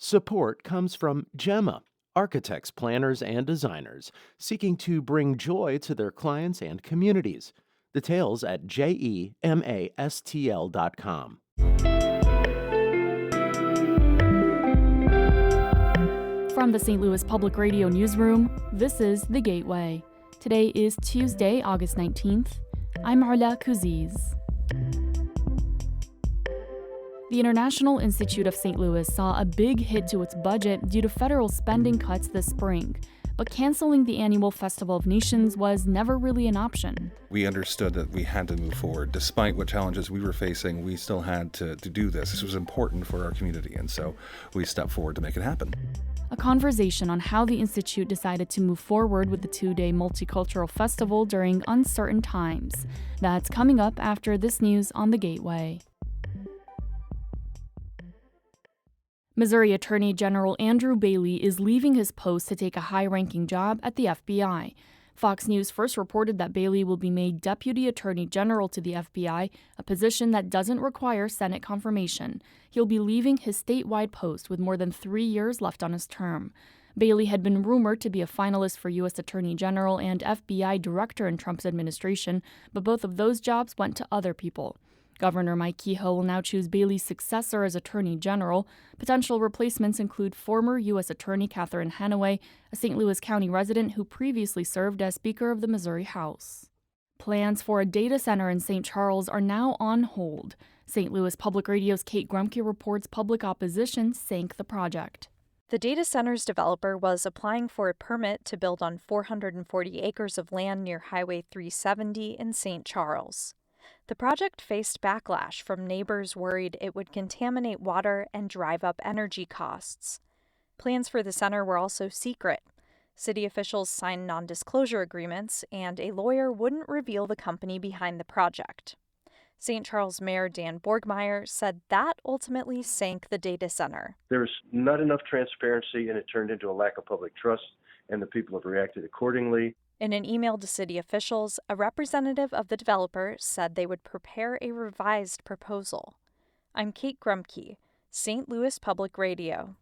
Support comes from Gemma, architects, planners, and designers seeking to bring joy to their clients and communities. Details at gemastl.com. From the St. Louis Public Radio Newsroom, this is The Gateway. Today is Tuesday, August 19th. I'm Arla Kuziz. The International Institute of St. Louis saw a big hit to its budget due to federal spending cuts this spring. But canceling the annual Festival of Nations was never really an option. We understood that we had to move forward. Despite what challenges we were facing, we still had to do this. This was important for our community, and so we stepped forward to make it happen. A conversation on how the Institute decided to move forward with the two-day multicultural festival during uncertain times. That's coming up after this news on The Gateway. Missouri Attorney General Andrew Bailey is leaving his post to take a high-ranking job at the FBI. Fox News first reported that Bailey will be made Deputy Attorney General to the FBI, a position that doesn't require Senate confirmation. He'll be leaving his statewide post with more than 3 years left on his term. Bailey had been rumored to be a finalist for U.S. Attorney General and FBI Director in Trump's administration, but both of those jobs went to other people. Governor Mike Kehoe will now choose Bailey's successor as Attorney General. Potential replacements include former U.S. Attorney Catherine Hanaway, a St. Louis County resident who previously served as Speaker of the Missouri House. Plans for a data center in St. Charles are now on hold. St. Louis Public Radio's Kate Grumke reports public opposition sank the project. The data center's developer was applying for a permit to build on 440 acres of land near Highway 370 in St. Charles. The project faced backlash from neighbors worried it would contaminate water and drive up energy costs. Plans for the center were also secret. City officials signed non-disclosure agreements, and a lawyer wouldn't reveal the company behind the project. St. Charles Mayor Dan Borgmeyer said that ultimately sank the data center. There's not enough transparency, and it turned into a lack of public trust, and the people have reacted accordingly. In an email to city officials, a representative of the developer said they would prepare a revised proposal. I'm Kate Grumke, St. Louis Public Radio.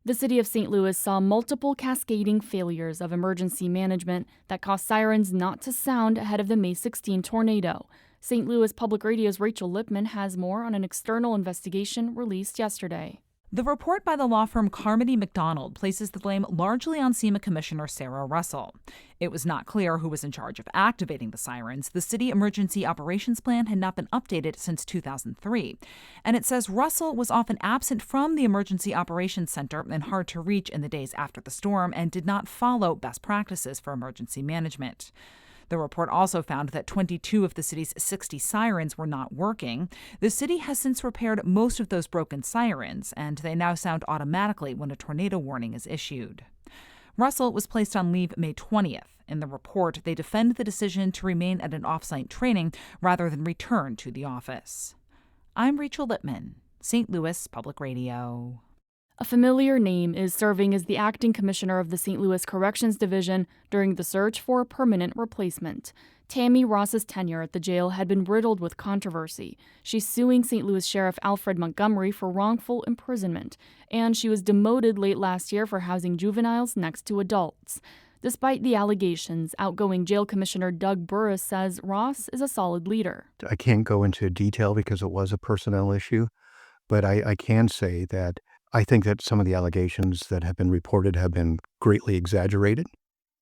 The city of St. Louis saw multiple cascading failures of emergency management that caused sirens not to sound ahead of the May 16 tornado. St. Louis Public Radio's Rachel Lippman has more on an external investigation released yesterday. The report by the law firm Carmody McDonald places the blame largely on SEMA Commissioner Sarah Russell. It was not clear who was in charge of activating the sirens. The city emergency operations plan had not been updated since 2003. And it says Russell was often absent from the emergency operations center and hard to reach in the days after the storm and did not follow best practices for emergency management. The report also found that 22 of the city's 60 sirens were not working. The city has since repaired most of those broken sirens, and they now sound automatically when a tornado warning is issued. Russell was placed on leave May 20th. In the report, they defend the decision to remain at an off-site training rather than return to the office. I'm Rachel Lippman, St. Louis Public Radio. A familiar name is serving as the acting commissioner of the St. Louis Corrections Division during the search for a permanent replacement. Tammy Ross's tenure at the jail had been riddled with controversy. She's suing St. Louis Sheriff Alfred Montgomery for wrongful imprisonment, and she was demoted late last year for housing juveniles next to adults. Despite the allegations, outgoing jail commissioner Doug Burris says Ross is a solid leader. I can't go into detail because it was a personnel issue, but I can say that I think that some of the allegations that have been reported have been greatly exaggerated.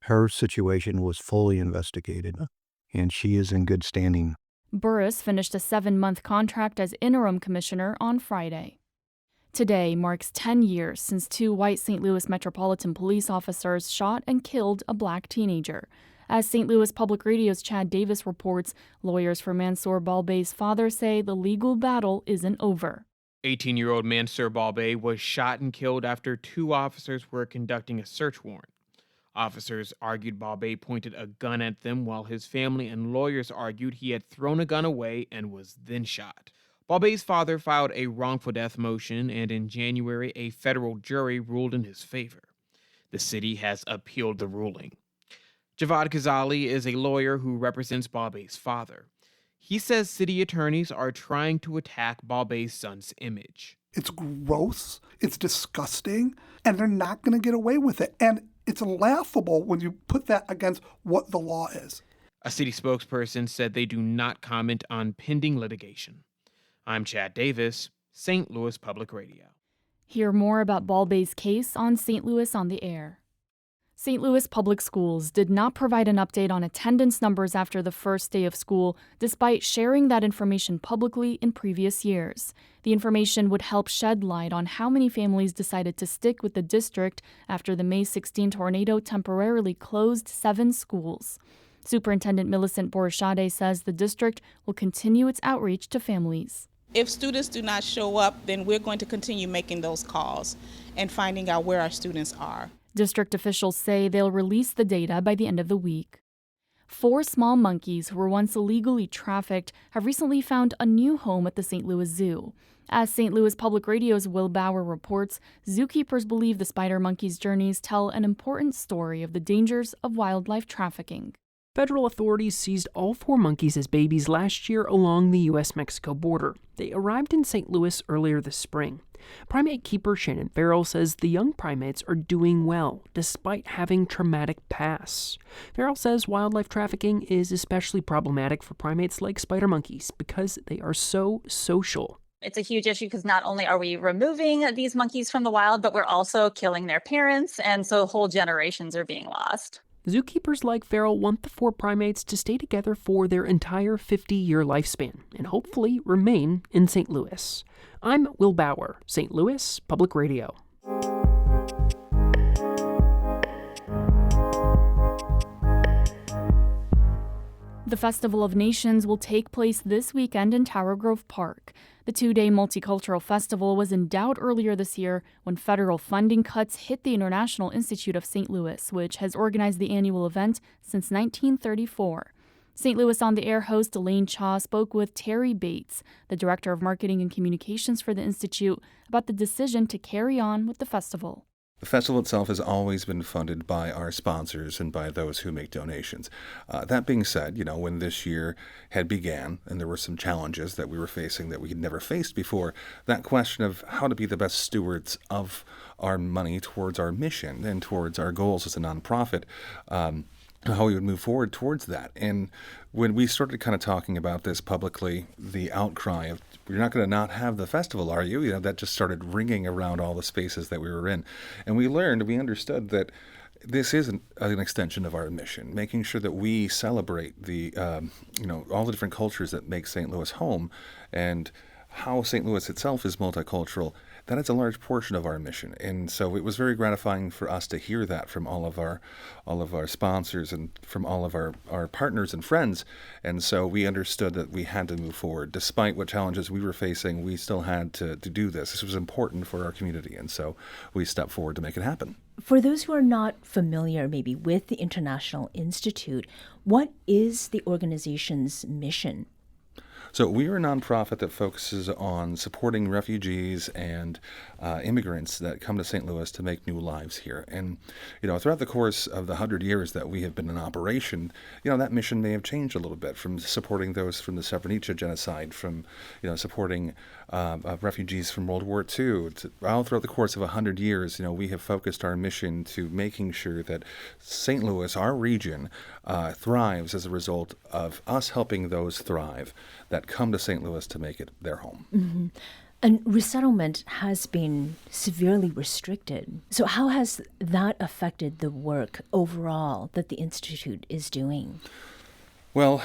Her situation was fully investigated, and she is in good standing. Burris finished a 7-month contract as interim commissioner on Friday. Today marks 10 years since 2 white St. Louis Metropolitan Police officers shot and killed a black teenager. As St. Louis Public Radio's Chad Davis reports, lawyers for Mansour Balbay's father say the legal battle isn't over. 18-year-old Mansour Balbay was shot and killed after 2 officers were conducting a search warrant. Officers argued Balbay pointed a gun at them, while his family and lawyers argued he had thrown a gun away and was then shot. Balbay's father filed a wrongful death motion, and in January, a federal jury ruled in his favor. The city has appealed the ruling. Javad Ghazali is a lawyer who represents Balbay's father. He says city attorneys are trying to attack Balbay's son's image. It's gross, it's disgusting, and they're not going to get away with it. And it's laughable when you put that against what the law is. A city spokesperson said they do not comment on pending litigation. I'm Chad Davis, St. Louis Public Radio. Hear more about Ball Bay's case on St. Louis on the Air. St. Louis Public Schools did not provide an update on attendance numbers after the first day of school, despite sharing that information publicly in previous years. The information would help shed light on how many families decided to stick with the district after the May 16 tornado temporarily closed 7 schools. Superintendent Millicent Borishade says the district will continue its outreach to families. If students do not show up, then we're going to continue making those calls and finding out where our students are. District officials say they'll release the data by the end of the week. 4 small monkeys who were once illegally trafficked have recently found a new home at the St. Louis Zoo. As St. Louis Public Radio's Will Bauer reports, zookeepers believe the spider monkeys' journeys tell an important story of the dangers of wildlife trafficking. Federal authorities seized all 4 monkeys as babies last year along the U.S.-Mexico border. They arrived in St. Louis earlier this spring. Primate keeper Shannon Farrell says the young primates are doing well, despite having traumatic pasts. Farrell says wildlife trafficking is especially problematic for primates like spider monkeys because they are so social. It's a huge issue because not only are we removing these monkeys from the wild, but we're also killing their parents, and so whole generations are being lost. Zookeepers like Farrell want the 4 primates to stay together for their entire 50-year lifespan and hopefully remain in St. Louis. I'm Will Bauer, St. Louis Public Radio. The Festival of Nations will take place this weekend in Tower Grove Park. The 2-day multicultural festival was in doubt earlier this year when federal funding cuts hit the International Institute of St. Louis, which has organized the annual event since 1934. St. Louis on the Air host Elaine Cha spoke with Terry Bates, the Director of Marketing and Communications for the Institute, about the decision to carry on with the festival. The festival itself has always been funded by our sponsors and by those who make donations. That being said, when this year had began and there were some challenges that we were facing that we had never faced before, that question of how to be the best stewards of our money towards our mission and towards our goals as a nonprofit, how we would move forward towards that. And when we started kind of talking about this publicly, the outcry of, you're not going to not have the festival, are you? That just started ringing around all the spaces that we were in. And we understood that this is an extension of our mission, making sure that we celebrate the, all the different cultures that make St. Louis home, and how St. Louis itself is multicultural. That is a large portion of our mission. And so it was very gratifying for us to hear that from all of our sponsors and from all of our partners and friends. And so we understood that we had to move forward. Despite what challenges we were facing, we still had to do this. This was important for our community. And so we stepped forward to make it happen. For those who are not familiar maybe with the International Institute, what is the organization's mission? So we are a nonprofit that focuses on supporting refugees and immigrants that come to St. Louis to make new lives here. And, throughout the course of the 100 years that we have been in operation, that mission may have changed a little bit, from supporting those from the Srebrenica genocide, from, supporting refugees from World War II. All throughout the course of 100 years, we have focused our mission to making sure that St. Louis, our region, thrives as a result of us helping those thrive that come to St. Louis to make it their home. Mm-hmm. And resettlement has been severely restricted. So how has that affected the work overall that the Institute is doing? Well,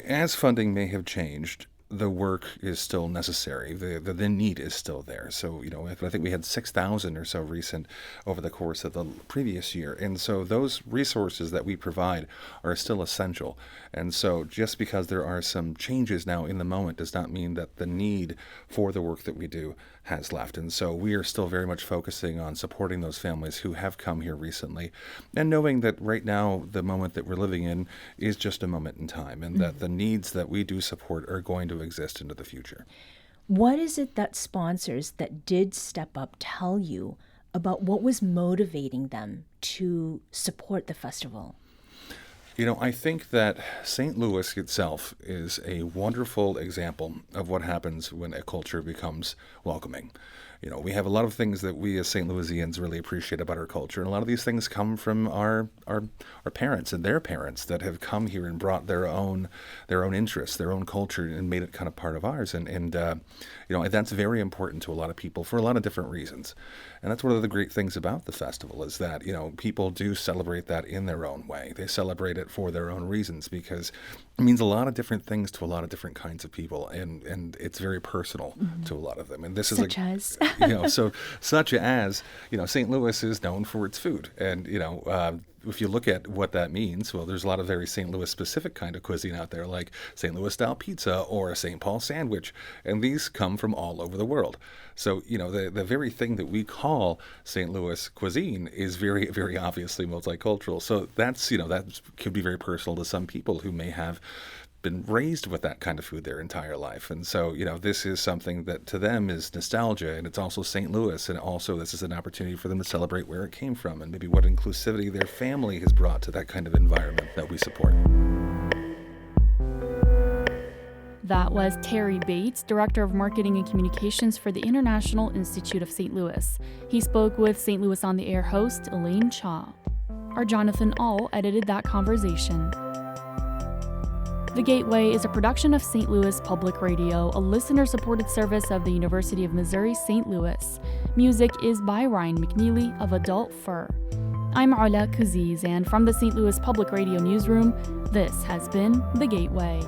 as funding may have changed, the work is still necessary. The need is still there. So, I think we had 6,000 or so recent over the course of the previous year. And so those resources that we provide are still essential. And so just because there are some changes now in the moment does not mean that the need for the work that we do has left. And so we are still very much focusing on supporting those families who have come here recently, and knowing that right now the moment that we're living in is just a moment in time, and that the needs that we do support are going to exist into the future. What is it that sponsors that did step up tell you about what was motivating them to support the festival? I think that St. Louis itself is a wonderful example of what happens when a culture becomes welcoming. We have a lot of things that we as St. Louisians really appreciate about our culture, and a lot of these things come from our parents and their parents that have come here and brought their own interests, their own culture, and made it kind of part of ours. And that's very important to a lot of people for a lot of different reasons. And that's one of the great things about the festival is that, people do celebrate that in their own way. They celebrate it for their own reasons because it means a lot of different things to a lot of different kinds of people, and it's very personal to a lot of them. And this Such as? Such as, St. Louis is known for its food. And, if you look at what that means, well, there's a lot of very St. Louis specific kind of cuisine out there, like St. Louis style pizza or a St. Paul sandwich. And these come from all over the world. So, the very thing that we call St. Louis cuisine is very, very obviously multicultural. So that could be very personal to some people who may have been raised with that kind of food their entire life. And so, this is something that to them is nostalgia, and it's also St. Louis, and also this is an opportunity for them to celebrate where it came from and maybe what inclusivity their family has brought to that kind of environment that we support. That was Terry Bates, Director of Marketing and Communications for the International Institute of St. Louis. He spoke with St. Louis on the Air host Elaine Cha. Our Jonathan All edited that conversation. The Gateway is a production of St. Louis Public Radio, a listener-supported service of the University of Missouri St. Louis. Music is by Ryan McNeely of Adult Fur. I'm Ala Kuziz, and from the St. Louis Public Radio newsroom, this has been The Gateway.